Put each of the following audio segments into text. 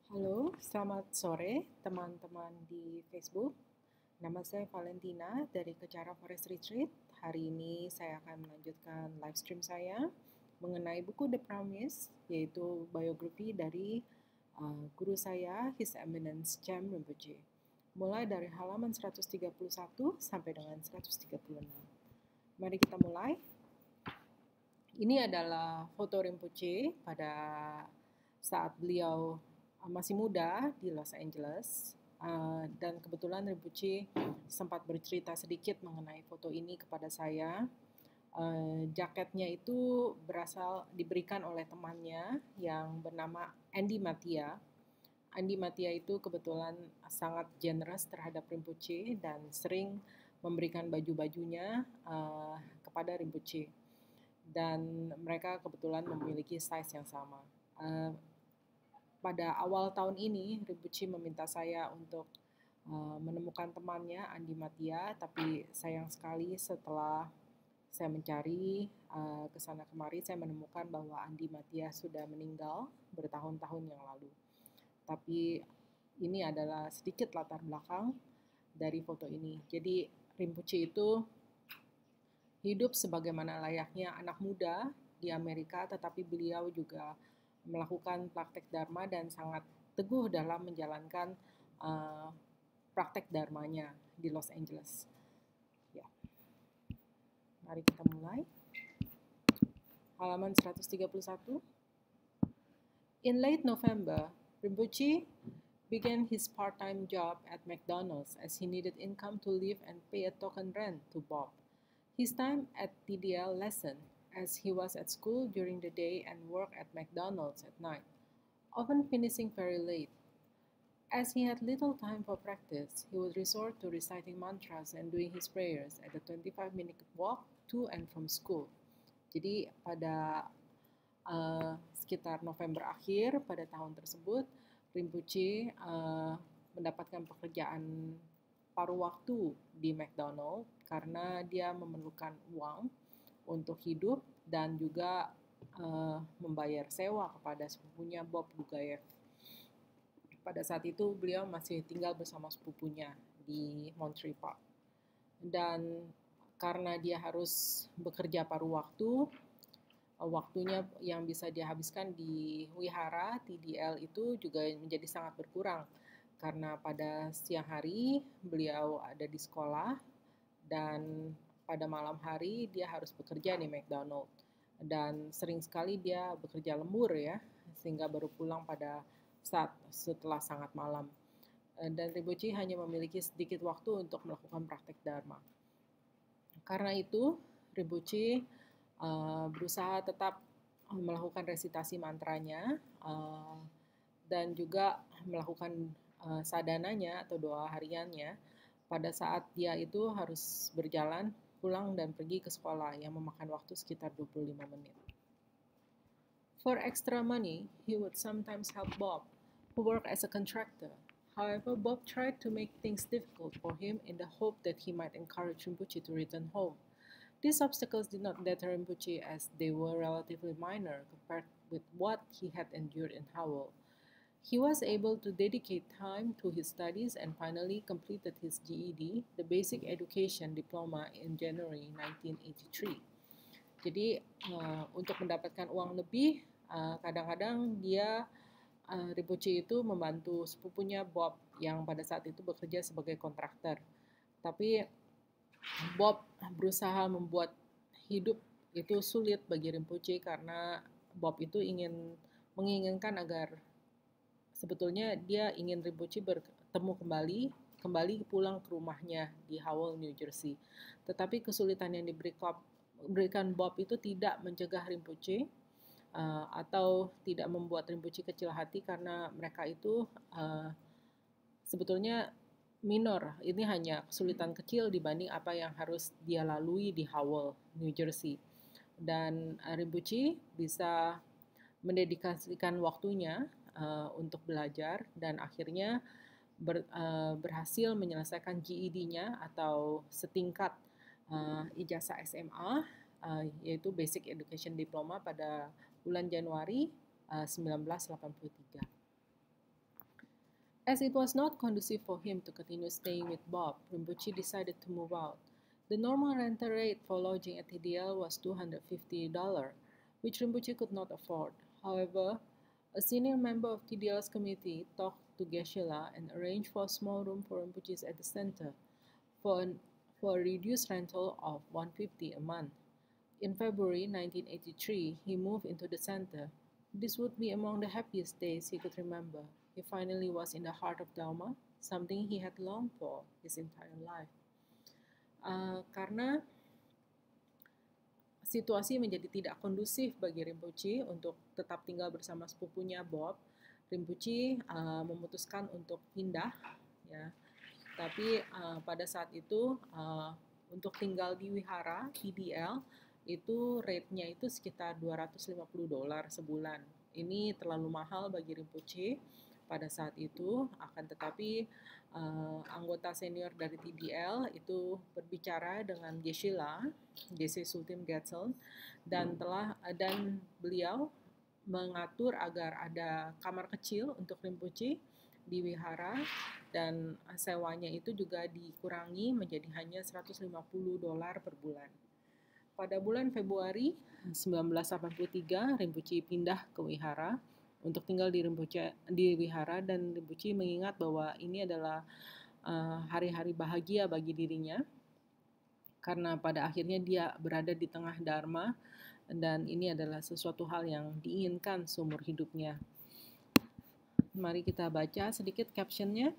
Halo, selamat sore teman-teman di Facebook. Nama saya Valentina dari Kecara Forest Retreat. Hari ini saya akan melanjutkan live stream saya mengenai buku The Promise, yaitu biografi dari guru saya, His Eminence Chem Rinpoche. Mulai dari halaman 131 sampai dengan 136. Mari kita mulai. Ini adalah foto Rinpoche pada saat beliau masih muda di Los Angeles, dan kebetulan Rinpoche sempat bercerita sedikit mengenai foto ini kepada saya. Jaketnya itu diberikan oleh temannya yang bernama Andy Matia. Andy Matia itu kebetulan sangat generous terhadap Rinpoche dan sering memberikan baju-bajunya kepada Rinpoche. Dan mereka kebetulan memiliki size yang sama. Pada awal tahun ini, Rinpoche meminta saya untuk menemukan temannya, Andi Matia, tapi sayang sekali setelah saya mencari kesana kemari, saya menemukan bahwa Andi Matia sudah meninggal bertahun-tahun yang lalu. Tapi ini adalah sedikit latar belakang dari foto ini. Jadi Rinpoche itu hidup sebagaimana layaknya anak muda di Amerika, tetapi beliau juga melakukan praktek dharma dan sangat teguh dalam menjalankan praktek dharmanya di Los Angeles. Ya. Mari kita mulai. Halaman 131. In late November, Rinpoche began his part-time job at McDonald's as he needed income to live and pay a token rent to Bob. His time at TDL lessened as he was at school during the day and worked at McDonald's at night, often finishing very late. As he had little time for practice, he would resort to reciting mantras and doing his prayers at a 25-minute walk to and from school. Jadi pada sekitar November akhir pada tahun tersebut, Rinpoche mendapatkan pekerjaan paruh waktu di McDonald karena dia memerlukan uang untuk hidup dan juga membayar sewa kepada sepupunya Bob Bugayev. Pada saat itu beliau masih tinggal bersama sepupunya di Monterey Park. Dan karena dia harus bekerja paruh waktu, waktunya yang bisa dihabiskan di wihara TDL itu juga menjadi sangat berkurang. Karena pada siang hari beliau ada di sekolah dan pada malam hari dia harus bekerja di McDonald. Dan sering sekali dia bekerja lembur ya, sehingga baru pulang pada saat setelah sangat malam. Dan Rinpoche hanya memiliki sedikit waktu untuk melakukan praktek dharma. Karena itu Rinpoche berusaha tetap melakukan resitasi mantranya dan juga melakukan sadananya atau doa hariannya pada saat dia itu harus berjalan pulang dan pergi ke sekolah yang memakan waktu sekitar 25 menit. For extra money, he would sometimes help Bob, who worked as a contractor. However, Bob tried to make things difficult for him in the hope that he might encourage Rinpoche to return home. These obstacles did not deter Rinpoche as they were relatively minor compared with what he had endured in Howell. He was able to dedicate time to his studies and finally completed his GED, the Basic Education Diploma, in January 1983. Jadi untuk mendapatkan uang lebih, kadang-kadang dia Rinpoche itu membantu sepupunya Bob yang pada saat itu bekerja sebagai kontraktor. Tapi Bob berusaha membuat hidup itu sulit bagi Rinpoche karena Bob itu menginginkan agar sebetulnya dia ingin Rinpoche bertemu kembali pulang ke rumahnya di Howell, New Jersey. Tetapi kesulitan yang diberikan Bob itu tidak mencegah Rinpoche atau tidak membuat Rinpoche kecil hati karena mereka itu sebetulnya minor. Ini hanya kesulitan kecil dibanding apa yang harus dia lalui di Howell, New Jersey. Dan Rinpoche bisa mendedikasikan waktunya untuk belajar dan akhirnya berhasil menyelesaikan GED-nya atau setingkat ijazah SMA, yaitu Basic Education Diploma pada bulan Januari 1983. As it was not conducive for him to continue staying with Bob, Rinpoche decided to move out. The normal rental rate for lodging at TDL was $250, which Rinpoche could not afford. However, a senior member of TDL's committee talked to Geshe-la and arranged for a small room for Rinpoche at the center for a reduced rental of $150 a month. In February 1983, he moved into the center. This would be among the happiest days he could remember. He finally was in the heart of Dharma, something he had longed for his entire life. Karena situasi menjadi tidak kondusif bagi Rinpoche untuk tetap tinggal bersama sepupunya Bob, Rinpoche memutuskan untuk pindah, ya. Tapi pada saat itu untuk tinggal di wihara TDL itu rate-nya itu sekitar $250 sebulan. Ini terlalu mahal bagi Rinpoche pada saat itu, akan tetapi anggota senior dari TDL itu berbicara dengan Geshe-la, Geshe Sultim Gyatso, dan beliau mengatur agar ada kamar kecil untuk Rinpoche di wihara, dan sewanya itu juga dikurangi menjadi hanya $150 per bulan. Pada bulan Februari 1983, Rinpoche pindah ke wihara untuk tinggal di wihara, dan Rinpoche mengingat bahwa ini adalah hari-hari bahagia bagi dirinya karena pada akhirnya dia berada di tengah Dharma, dan ini adalah sesuatu hal yang diinginkan seumur hidupnya. Mari kita baca sedikit captionnya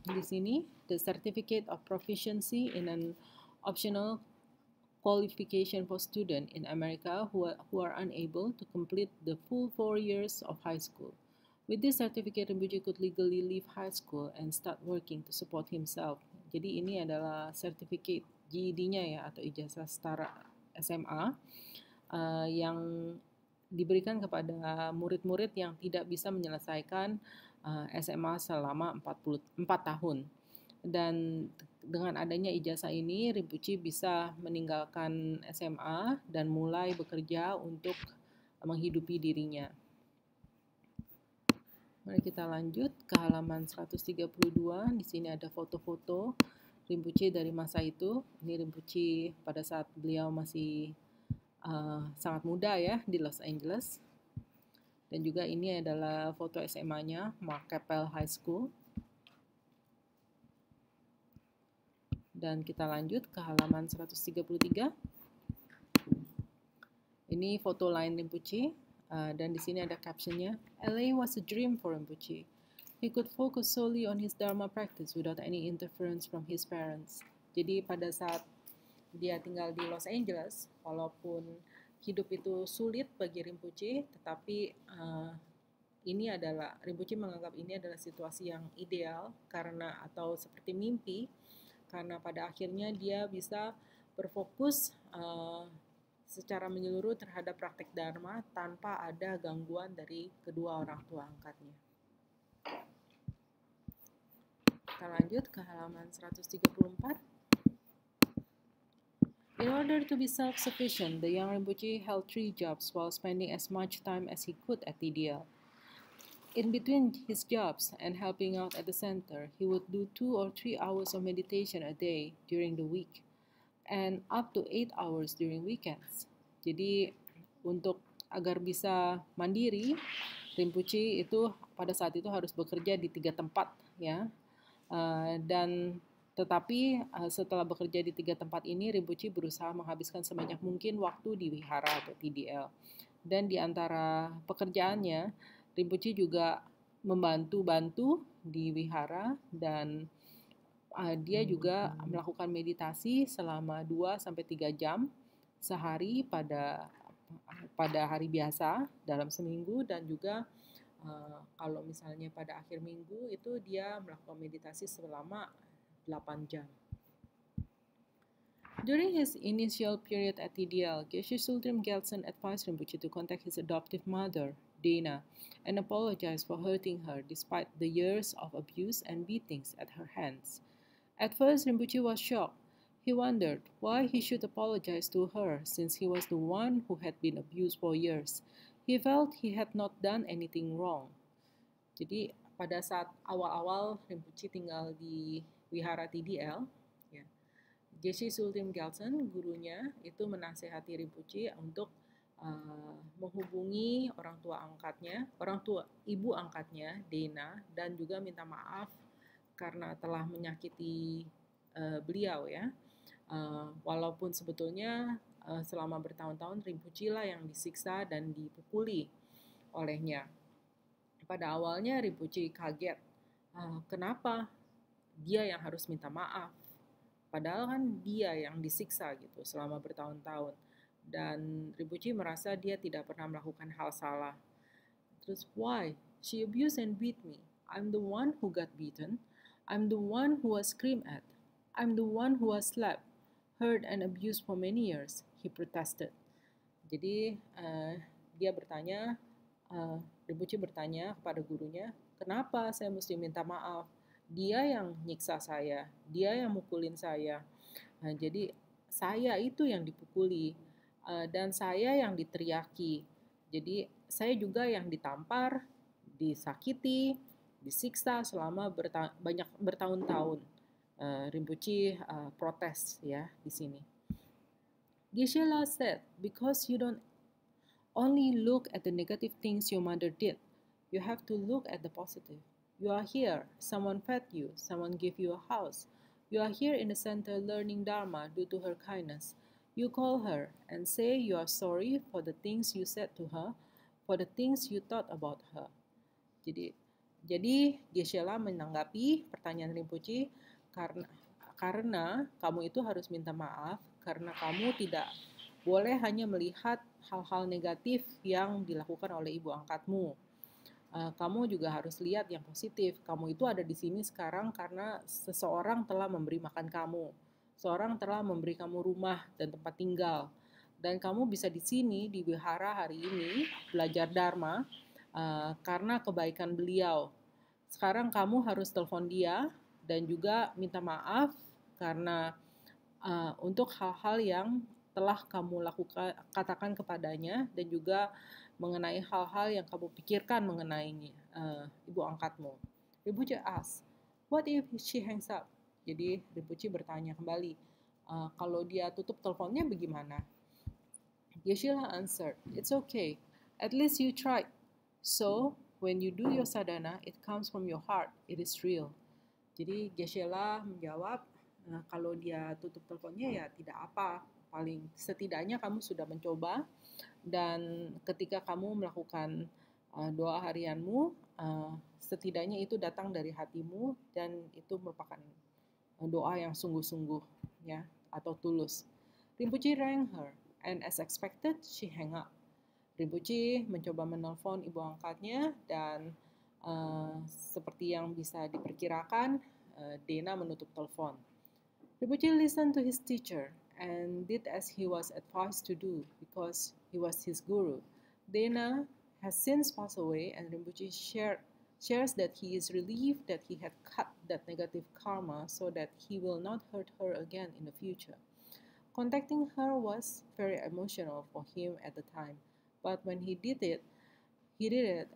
di sini. The certificate of proficiency in an optional qualification for students in America who are unable to complete the full 4 years of high school. With this certificate, Rinpoche could legally leave high school and start working to support himself. Jadi ini adalah certificate GED-nya ya, atau ijazah setara SMA yang diberikan kepada murid-murid yang tidak bisa menyelesaikan SMA selama 4 tahun. Dan dengan adanya ijazah ini, Rinpoche bisa meninggalkan SMA dan mulai bekerja untuk menghidupi dirinya. Mari kita lanjut ke halaman 132. Di sini ada foto-foto Rinpoche dari masa itu. Ini Rinpoche pada saat beliau masih sangat muda ya di Los Angeles. Dan juga ini adalah foto SMA-nya, Mark Keppel High School. Dan kita lanjut ke halaman 133. Ini foto lain Rinpoche, dan di sini ada captionnya, LA was a dream for Rinpoche. He could focus solely on his Dharma practice without any interference from his parents. Jadi pada saat dia tinggal di Los Angeles, walaupun hidup itu sulit bagi Rinpoche, tetapi Rinpoche menganggap ini adalah situasi yang ideal atau seperti mimpi, karena pada akhirnya dia bisa berfokus secara menyeluruh terhadap praktek Dharma tanpa ada gangguan dari kedua orang tua angkatnya. Kita lanjut ke halaman 134. In order to be self-sufficient, the young Rinpoche held 3 jobs while spending as much time as he could at TDL. In between his jobs and helping out at the center, he would do 2 or 3 hours of meditation a day during the week, and up to 8 hours during weekends. Jadi agar bisa mandiri, Rinpoche itu pada saat itu harus bekerja di 3 tempat ya. Tetapi setelah bekerja di 3 tempat ini, Rinpoche berusaha menghabiskan sebanyak mungkin waktu di wihara atau TDL. Dan di antara pekerjaannya, Rinpoche juga membantu di wihara, dan dia juga melakukan meditasi selama 2-3 jam sehari pada hari biasa dalam seminggu, dan juga kalau misalnya pada akhir minggu itu dia melakukan meditasi selama 8 jam. During his initial period at TDL, Geshe Sultim Gyaltsen advised Rinpoche to contact his adoptive mother, Dana, and apologize for hurting her despite the years of abuse and beatings at her hands. At first, Rinpoche was shocked. He wondered why he should apologize to her since he was the one who had been abused for years. He felt he had not done anything wrong. Jadi pada saat awal-awal Rinpoche tinggal di Wihara TDL, ya, Geshe Sultim Gyaltsen, gurunya, itu menasehati Rinpoche untuk menghubungi orang tua ibu angkatnya, Dena, dan juga minta maaf karena telah menyakiti beliau, ya. Walaupun sebetulnya selama bertahun-tahun Rinpoche lah yang disiksa dan dipukuli olehnya. Pada awalnya Rinpoche kaget, kenapa dia yang harus minta maaf, padahal kan dia yang disiksa gitu selama bertahun-tahun. Dan Rinpoche merasa dia tidak pernah melakukan hal salah. Terus, why? She abused and beat me. I'm the one who got beaten. I'm the one who was screamed at. I'm the one who was slapped, hurt and abused for many years, he protested. Jadi dia bertanya, Rinpoche bertanya kepada gurunya, kenapa saya mesti minta maaf? Dia yang nyiksa saya, dia yang mukulin saya. Jadi saya itu yang dipukuli dan saya yang diteriaki. Jadi saya juga yang ditampar, disakiti, disiksa selama banyak bertahun-tahun. Rinpoche protes ya di sini. Geshe-la said, because you don't only look at the negative things your mother did, you have to look at the positive. You are here, someone fed you, someone gave you a house. You are here in the center learning Dharma due to her kindness. You call her and say you are sorry for the things you said to her, for the things you thought about her. Jadi Geshe-la menanggapi pertanyaan Rinpoche karena kamu itu harus minta maaf karena kamu tidak boleh hanya melihat hal-hal negatif yang dilakukan oleh ibu angkatmu. Kamu juga harus lihat yang positif. Kamu itu ada di sini sekarang karena seseorang telah memberi makan kamu. Seorang telah memberi kamu rumah dan tempat tinggal. Dan kamu bisa di sini, di wihara hari ini, belajar Dharma karena kebaikan beliau. Sekarang kamu harus telepon dia dan juga minta maaf karena untuk hal-hal yang telah kamu lakukan, katakan kepadanya, dan juga mengenai hal-hal yang kamu pikirkan mengenai ibu angkatmu. Rinpoche asked, what if she hangs up? Jadi Rinpoche bertanya kembali, kalau dia tutup teleponnya bagaimana? Geshe-la answered, it's okay, at least you tried. So, when you do your sadhana, it comes from your heart, it is real. Jadi Geshe-la menjawab, kalau dia tutup teleponnya ya tidak apa, paling setidaknya kamu sudah mencoba, dan ketika kamu melakukan doa harianmu, setidaknya itu datang dari hatimu dan itu merupakan doa yang sungguh-sungguh, ya, atau tulus. Rinpoche rang her, and as expected, she hang up. Rinpoche mencoba menelpon ibu angkatnya dan seperti yang bisa diperkirakan, Dena menutup telepon. Rinpoche listened to his teacher and did as he was advised to do because he was his guru. Dena has since passed away, and Rinpoche shares that he is relieved that he had cut that negative karma so that he will not hurt her again in the future. Contacting her was very emotional for him at the time, but when he did it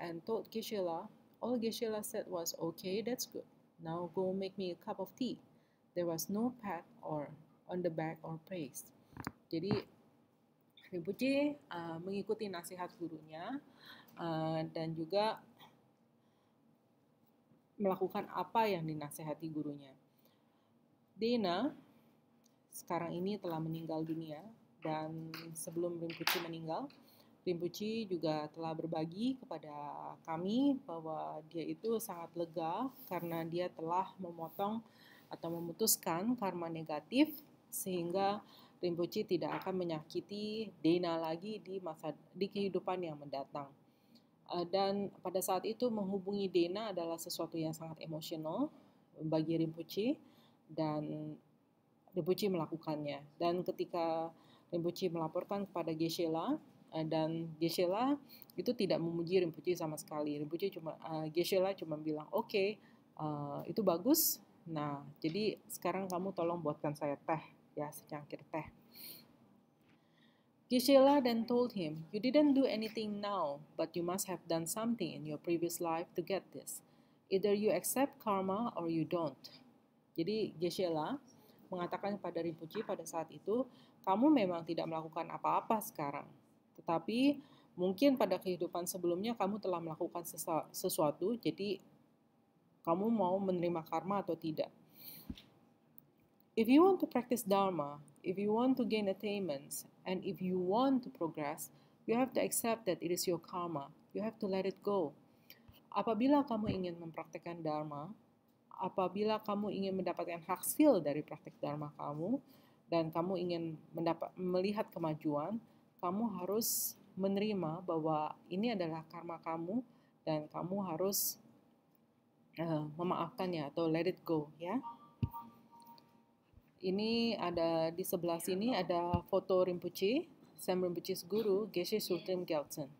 and told Geshe-la. All Geshe-la said was, okay, that's good. Now go make me a cup of tea. There was no pat or on the back or praise. Jadi Rinpoche mengikuti nasihat gurunya dan juga melakukan apa yang dinasihati gurunya. Dena sekarang ini telah meninggal dunia, dan sebelum Rinpoche meninggal, Rinpoche juga telah berbagi kepada kami bahwa dia itu sangat lega karena dia telah memotong atau memutuskan karma negatif sehingga Rinpoche tidak akan menyakiti Dena lagi di kehidupan yang mendatang. Dan pada saat itu menghubungi Dena adalah sesuatu yang sangat emosional bagi Rinpoche, dan Rinpoche melakukannya. Dan ketika Rinpoche melaporkan kepada Geshe-la, dan Geshe-la itu tidak memuji Rinpoche sama sekali. Geshe-la cuma bilang, oke, itu bagus. Nah, jadi sekarang kamu tolong buatkan saya teh, ya, secangkir teh. Geshe-la then told him, you didn't do anything now, but you must have done something in your previous life to get this. Either you accept karma or you don't. Jadi Geshe-la mengatakan kepada Rinpoche pada saat itu, kamu memang tidak melakukan apa-apa sekarang. Tetapi mungkin pada kehidupan sebelumnya kamu telah melakukan sesuatu, jadi kamu mau menerima karma atau tidak. If you want to practice Dharma, if you want to gain attainments, and if you want to progress, you have to accept that it is your karma. You have to let it go. Apabila kamu ingin mempraktekkan Dharma, apabila kamu ingin mendapatkan hasil dari praktek Dharma kamu, dan kamu ingin melihat kemajuan, kamu harus menerima bahwa ini adalah karma kamu, dan kamu harus memaafkannya atau let it go, ya. Ini ada di sebelah sini ada foto Rinpoche, Sam Rinpoche's guru, Geshe Sultim Gyaltsen.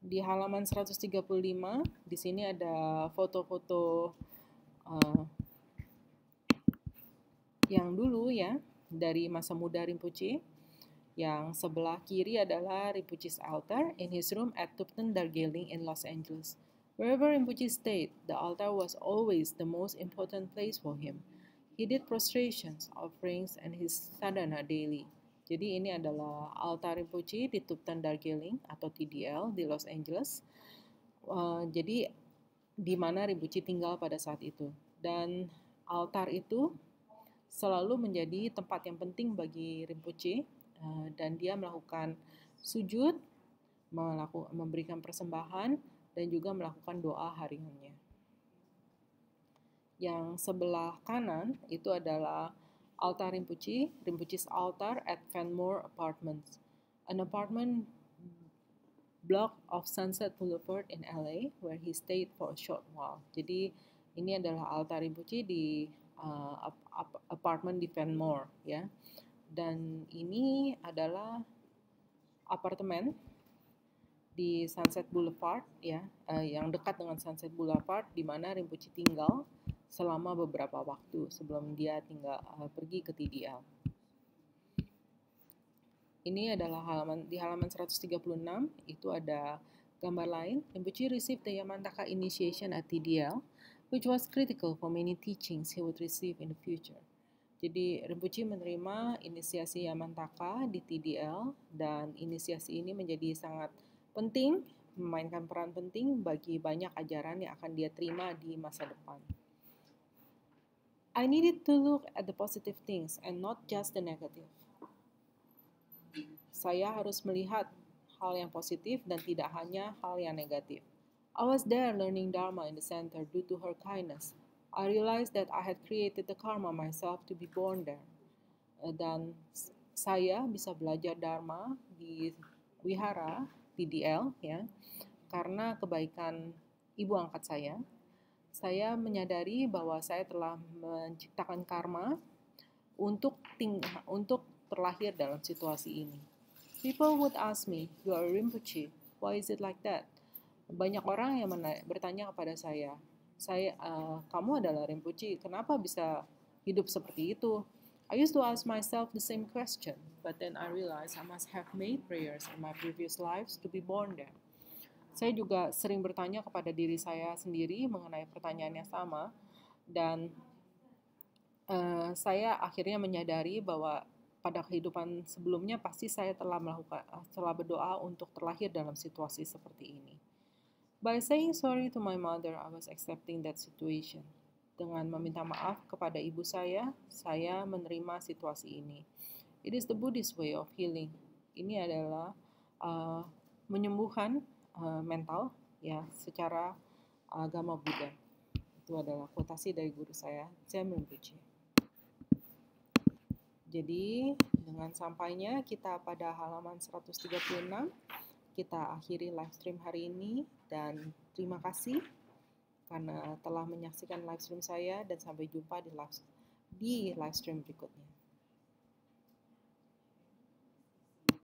Di halaman 135, di sini ada foto-foto yang dulu ya, dari masa muda Rinpoche. Yang sebelah kiri adalah Rinpoche's altar in his room at Thupten Darjeeling in Los Angeles. Wherever Rinpoche stayed, the altar was always the most important place for him. He did prostrations, offerings, and his sadhana daily. Jadi ini adalah altar Rinpoche di Thupten Darjeeling atau TDL di Los Angeles. Jadi di mana Rinpoche tinggal pada saat itu. Dan altar itu selalu menjadi tempat yang penting bagi Rinpoche, dan dia melakukan sujud, memberikan persembahan, dan juga melakukan doa hariannya. Yang sebelah kanan itu adalah altar Rinpoche, Rinpoche's altar at Fanmore Apartments, an apartment block of Sunset Boulevard in LA, where he stayed for a short while. Jadi ini adalah altar Rinpoche di apartemen di Fanmore, ya. Dan ini adalah apartemen di Sunset Boulevard, ya, yang dekat dengan Sunset Boulevard, di mana Rinpoche tinggal selama beberapa waktu sebelum dia pergi ke TDL. Ini adalah di halaman 136, itu ada gambar lain. Rinpoche received the Yamantaka initiation at TDL, which was critical for many teachings he would receive in the future. Jadi Rinpoche menerima inisiasi Yamantaka di TDL, dan inisiasi ini menjadi sangat penting, memainkan peran penting bagi banyak ajaran yang akan dia terima di masa depan. I needed to look at the positive things and not just the negative. Saya harus melihat hal yang positif dan tidak hanya hal yang negatif. I was there learning Dharma in the center due to her kindness. I realized that I had created the karma myself to be born there. Dan saya bisa belajar Dharma di wihara TDL, ya, karena kebaikan ibu angkat saya. Saya menyadari bahwa saya telah menciptakan karma untuk terlahir dalam situasi ini. People would ask me, "You are Rinpoche, why is it like that?" Banyak orang yang bertanya kepada saya, kamu adalah Rinpoche, kenapa bisa hidup seperti itu? I used to ask myself the same question, but then I realized I must have made prayers in my previous lives to be born there. Saya juga sering bertanya kepada diri saya sendiri mengenai pertanyaan yang sama, dan saya akhirnya menyadari bahwa pada kehidupan sebelumnya pasti saya telah berdoa untuk terlahir dalam situasi seperti ini. By saying sorry to my mother, I was accepting that situation. Dengan meminta maaf kepada ibu saya menerima situasi ini. It is the Buddhist way of healing. Ini adalah menyembuhkan mental, ya, secara agama Buddha. Itu adalah quotasi dari guru saya, Sam Rinpoche. Jadi dengan sampainya kita pada halaman 136, kita akhiri live stream hari ini, dan terima kasih karena telah menyaksikan live stream saya, dan sampai jumpa di live stream berikutnya.